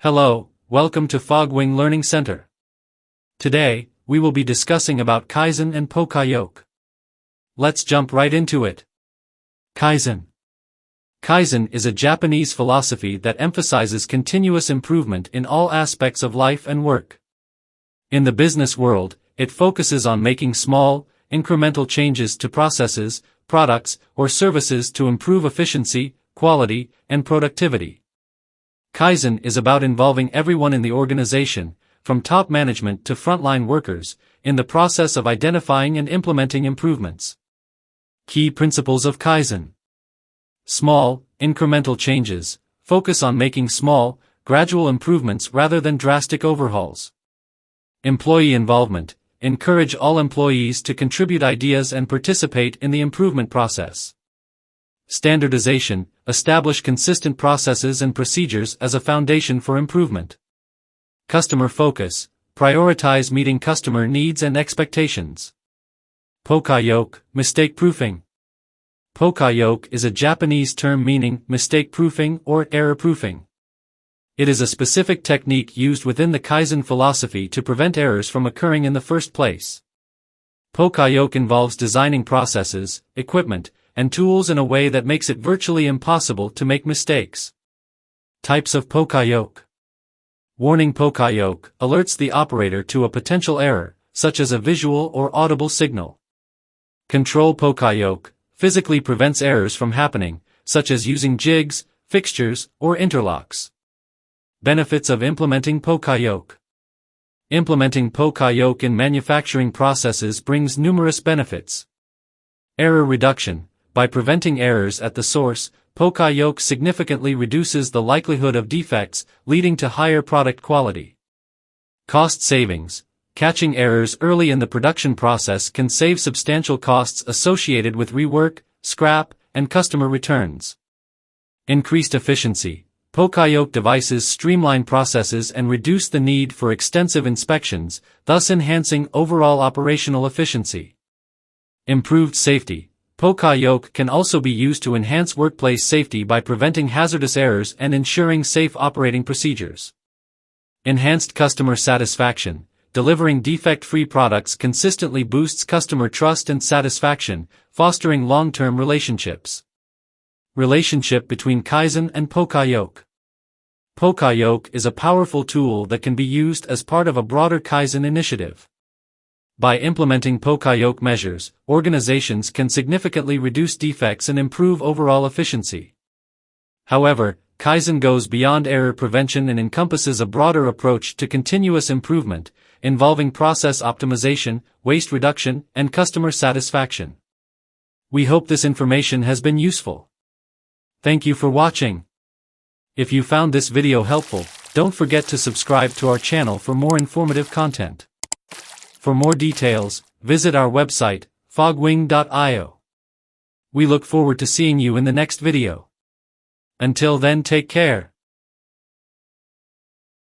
Hello, welcome to Fogwing Learning Center. Today, we will be discussing about Kaizen and Poka Yoke. Let's jump right into it. Kaizen. Kaizen is a Japanese philosophy that emphasizes continuous improvement in all aspects of life and work. In the business world, it focuses on making small, incremental changes to processes, products, or services to improve efficiency, quality, and productivity. Kaizen is about involving everyone in the organization, from top management to frontline workers, in the process of identifying and implementing improvements. Key principles of Kaizen. Small, incremental changes. Focus on making small, gradual improvements rather than drastic overhauls. Employee involvement. Encourage all employees to contribute ideas and participate in the improvement process. Standardization. Establish consistent processes and procedures as a foundation for improvement. Customer focus. Prioritize meeting customer needs and expectations. Poka Yoke. Mistake proofing. Poka Yoke is a Japanese term meaning mistake proofing or error proofing. It is a specific technique used within the Kaizen philosophy to prevent errors from occurring in the first place. Poka Yoke involves designing processes, equipment, and tools in a way that makes it virtually impossible to make mistakes. Types of Poka Yoke. Warning. Poka Yoke alerts the operator to a potential error, such as a visual or audible signal. Control. Poka Yoke physically prevents errors from happening, such as using jigs, fixtures, or interlocks. Benefits of implementing Poka Yoke. Implementing Poka Yoke in manufacturing processes brings numerous benefits. Error reduction. By preventing errors at the source, Poka Yoke significantly reduces the likelihood of defects, leading to higher product quality. Cost savings. Catching errors early in the production process can save substantial costs associated with rework, scrap, and customer returns. Increased efficiency. Poka Yoke devices streamline processes and reduce the need for extensive inspections, thus enhancing overall operational efficiency. Improved safety. Poka Yoke can also be used to enhance workplace safety by preventing hazardous errors and ensuring safe operating procedures. Enhanced customer satisfaction. Delivering defect-free products consistently boosts customer trust and satisfaction, fostering long-term relationships. Relationship between Kaizen and Poka Yoke. Poka Yoke is a powerful tool that can be used as part of a broader Kaizen initiative. By implementing Poka Yoke measures, organizations can significantly reduce defects and improve overall efficiency. However, Kaizen goes beyond error prevention and encompasses a broader approach to continuous improvement, involving process optimization, waste reduction, and customer satisfaction. We hope this information has been useful. Thank you for watching. If you found this video helpful, don't forget to subscribe to our channel for more informative content. For more details, visit our website, fogwing.io. We look forward to seeing you in the next video. Until then, take care.